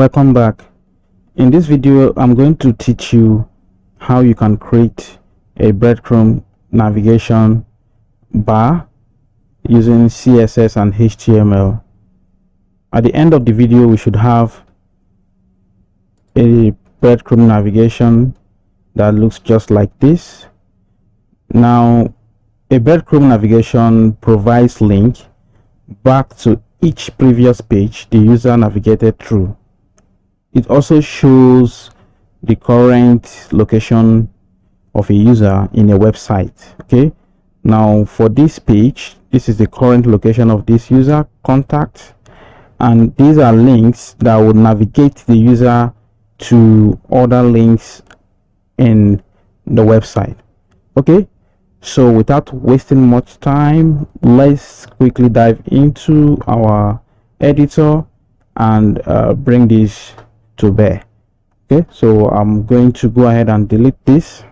Welcome back. In this video I'm going to teach you how you can create a breadcrumb navigation bar using CSS and HTML. At the end of the video we should have a breadcrumb navigation that looks just like this. Now a breadcrumb navigation provides link back to each previous page the user navigated through. It also shows the current location of a user in a website. Okay, now for this page, this is the current location of this user, contact, and these are links that will navigate the user to other links in the website. Okay, so without wasting much time, let's quickly dive into our editor and bring this to bear. Okay, so I'm going to go ahead and delete this.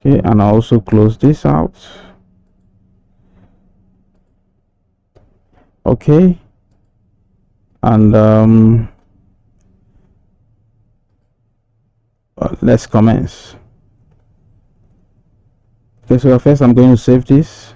Okay, and I also close this out. Okay, and let's commence. Okay, so first I'm going to save this.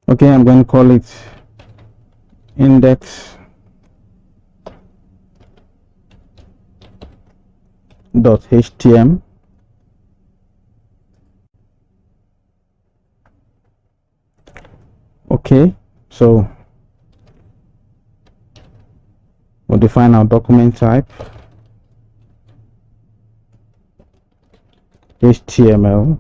Okay, I'm going to call it index.html. Okay, so we'll define our document type, HTML,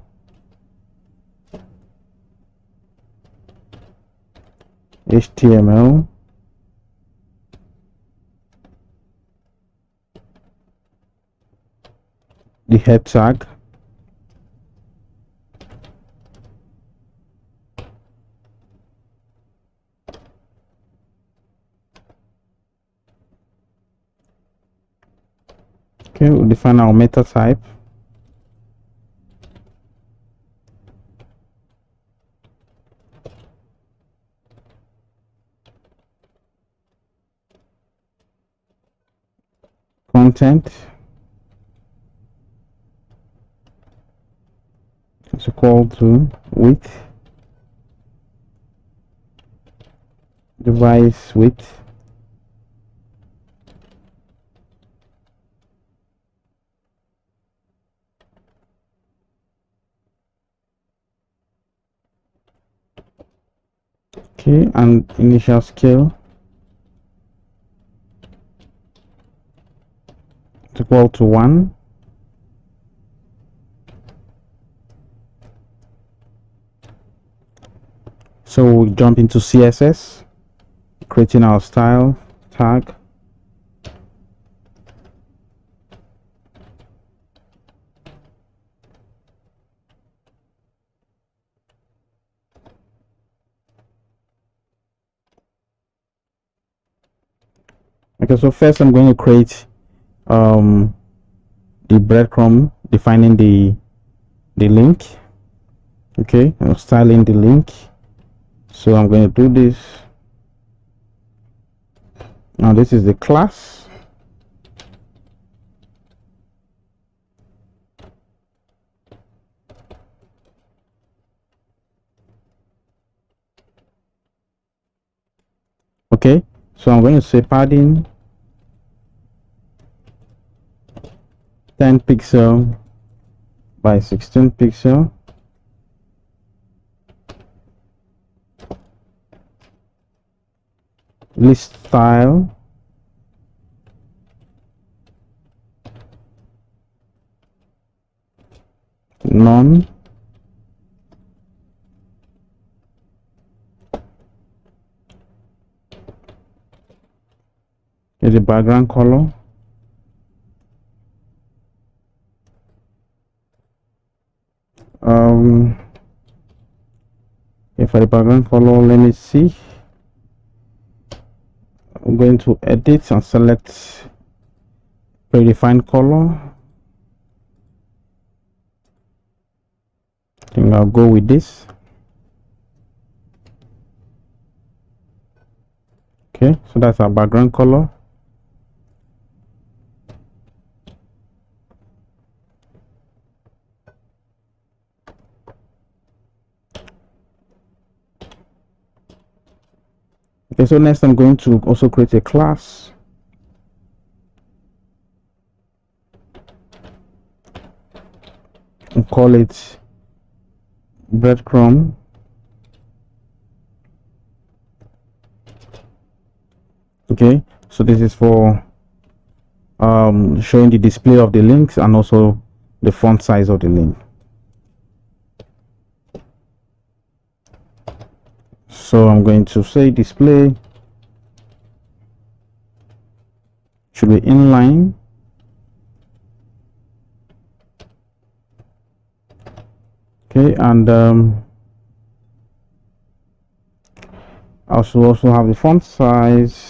the head tag, okay, we'll define our meta type, content is equal to width, device width, okay, and initial scale is equal to 1. So we jump into CSS, creating our style tag, okay. So first I'm going to create the breadcrumb, defining the link. Okay, I'm styling the link, so I'm going to do this. Now this is the class. Okay, so I'm going to say padding 10 pixel by 16 pixel. List style, none. is the background color. For the background color, let me see. I'm going to edit and select predefined color. I think I'll go with this. Okay, so that's our background color. Okay, so next I'm going to also create a class. And call it Breadcrumb. Okay, so this is for showing the display of the links and also the font size of the link. So I'm going to say display should be inline. Okay, and I should also have the font size.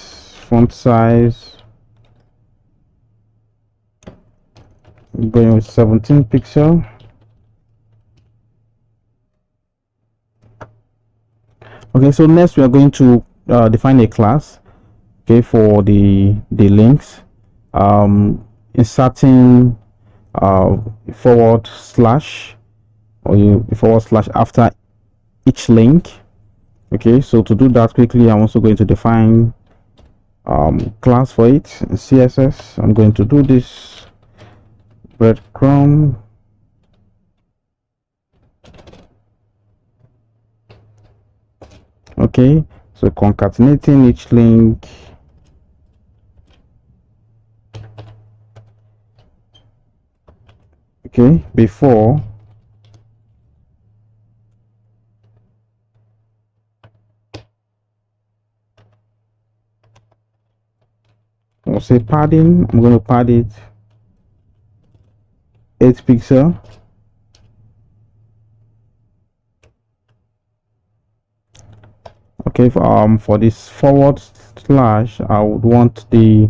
I'm going with 17 pixel. Okay, so next we are going to define a class, okay, for the links, inserting forward slash or forward slash after each link. Okay, so to do that quickly, I'm also going to define class for it, CSS. I'm going to do this breadcrumb. Okay, so concatenating each link. Okay, before I'll say padding. I'm going to pad it 8 pixel. Okay, for this forward slash, I would want the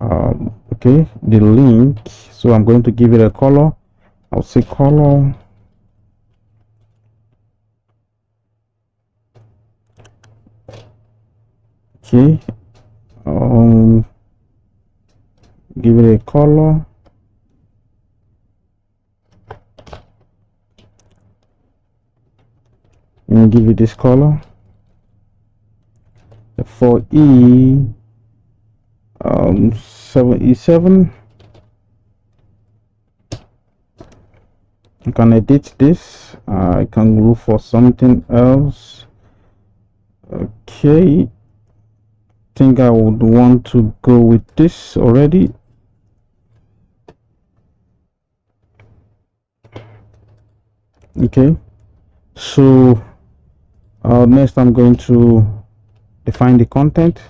okay, the link. So I'm going to give it a color. I'll say color. Okay, give it a color. And give it this color. For E 7E7, you can edit this. I can look for something else. Okay, think I would want to go with this already. Okay, so next I'm going to define the content.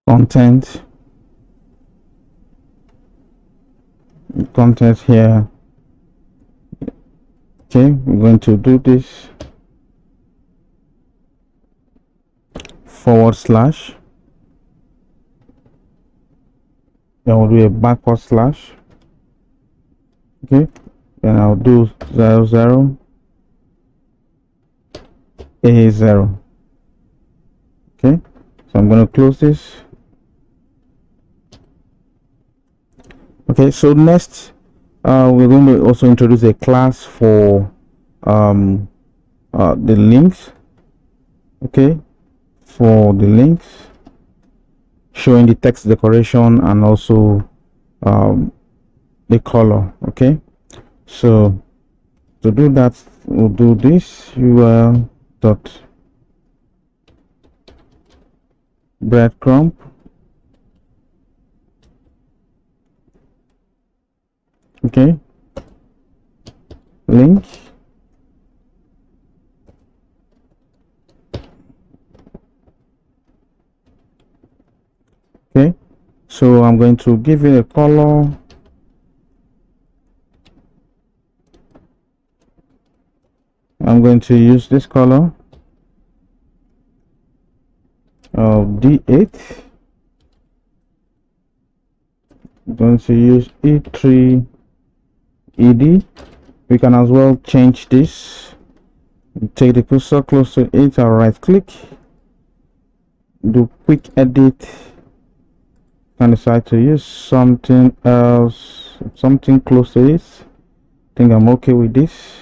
Content here. Okay, we're going to do this forward slash, then we'll do a backward slash. Okay, then I'll do 00 A0. Okay, so I'm going to close this. Okay, so next we're going to also introduce a class for the links. Okay, for the links, showing the text decoration and also the color. Okay, so to do that, we'll do this URL dot breadcrumb. Okay, link. So I'm going to give it a color. I'm going to use this color of D8. I'm going to use E3 ED. We can as well change this. Take the cursor close to it and right click. Do quick edit. Can decide to use something else, something close to it. I think I'm okay with this.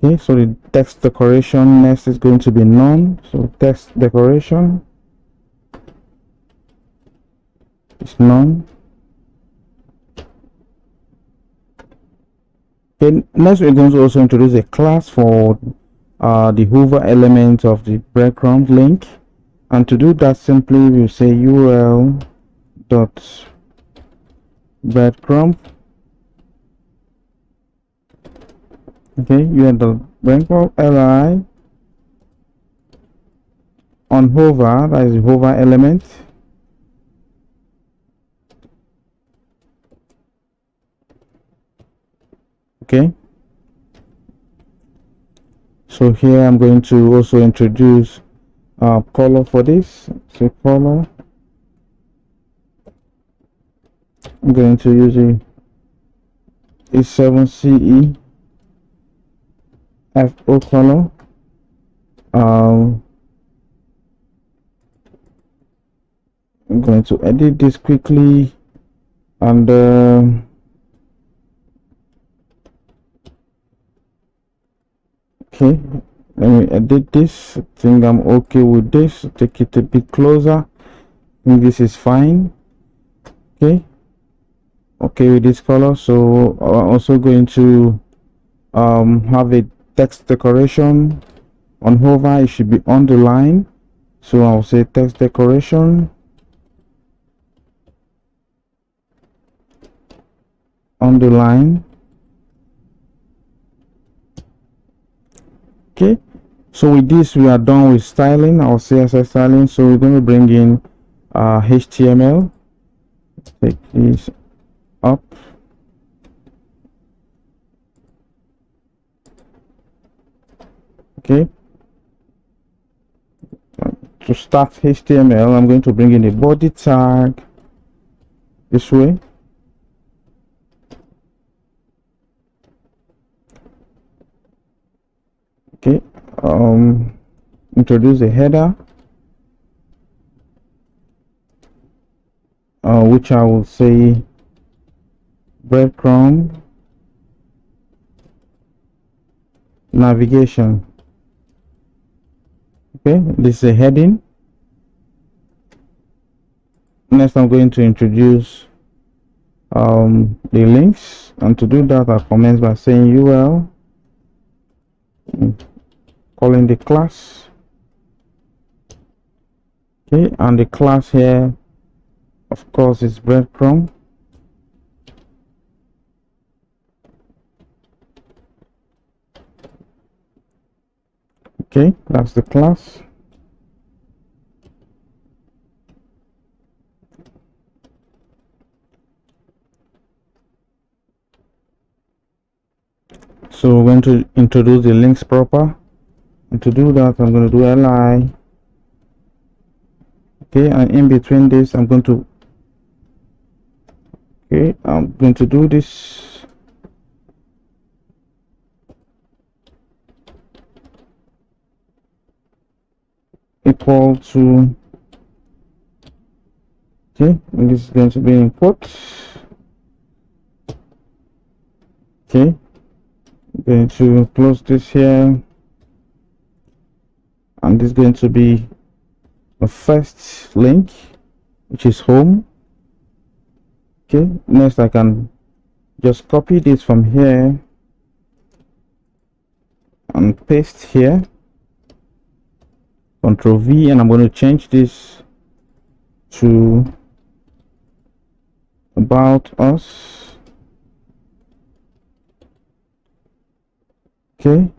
Okay, so the text decoration next is going to be none. So text decoration is none. Okay, next we're going to also introduce a class for the hover element of the breadcrumb link, and to do that simply we'll say url dot breadcrumb. Okay, you have the breadcrumb li on hover, that is the hover element. Okay, so here I'm going to also introduce color for this. So color, I'm going to use a E7CE FO color. I'm going to edit this quickly, and okay, let me edit this. I think I'm okay with this. Take it a bit closer. I think this is fine. Okay with this color. So I'm also going to have a text decoration on hover. It should be on the line, so I'll say text decoration on the line. Okay, so with this we are done with styling, our CSS styling. So we're going to bring in HTML. Take this up. Okay, to start HTML, I'm going to bring in a body tag this way. Okay, introduce a header, which I will say breadcrumb navigation. Okay, this is a heading. Next I'm going to introduce the links, and to do that I commence by saying UL, calling the class. Okay, and the class here of course is breadcrumb. Okay, that's the class. So we're going to introduce the links proper, and to do that I'm going to do li. Okay, and in between this I'm going to do this equal to, okay, and this is going to be input. Okay, I'm going to close this here, and this is going to be a first link, which is home. Okay, next I can just copy this from here and paste here, Ctrl V, and I'm going to change this to about us. Okay,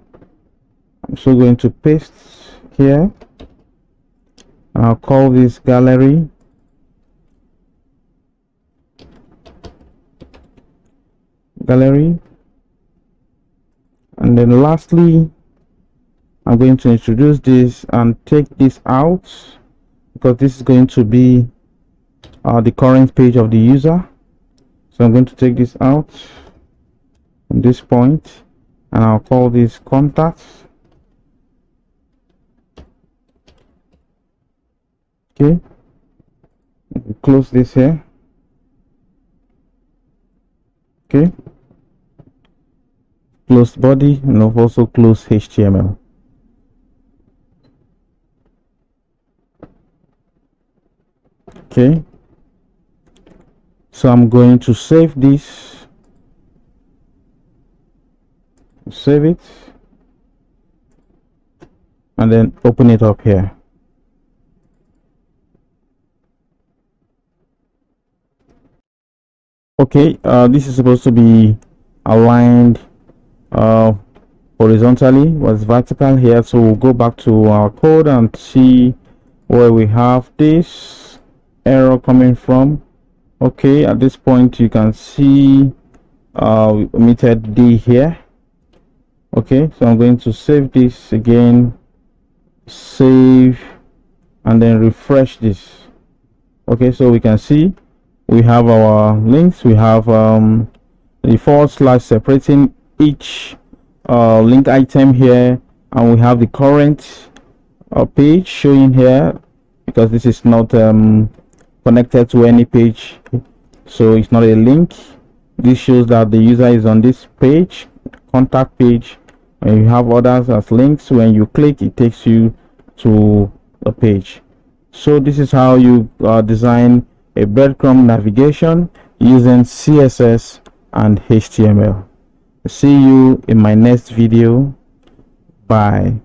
I'm also going to paste here. I'll call this gallery. gallery. And then lastly, I'm going to introduce this and take this out, because this is going to be the current page of the user. So I'm going to take this out from this point, and I'll call this contacts. Okay, close this here. Okay, close body, and I've also closed HTML. Okay, so I'm going to save this, save it, and then open it up here. Okay, this is supposed to be aligned horizontally, was vertical here. So we'll go back to our code and see where we have this error coming from. Okay, at this point you can see we omitted D here. Okay, so I'm going to save this again, save, and then refresh this. Okay, so we can see we have our links. We have the forward slash separating each link item here, and we have the current page showing here, because this is not connected to any page, so it's not a link. This shows that the user is on this page, contact page, and you have others as links. When you click, it takes you to the page. So this is how you design a breadcrumb navigation using CSS and HTML. See you in my next video. Bye.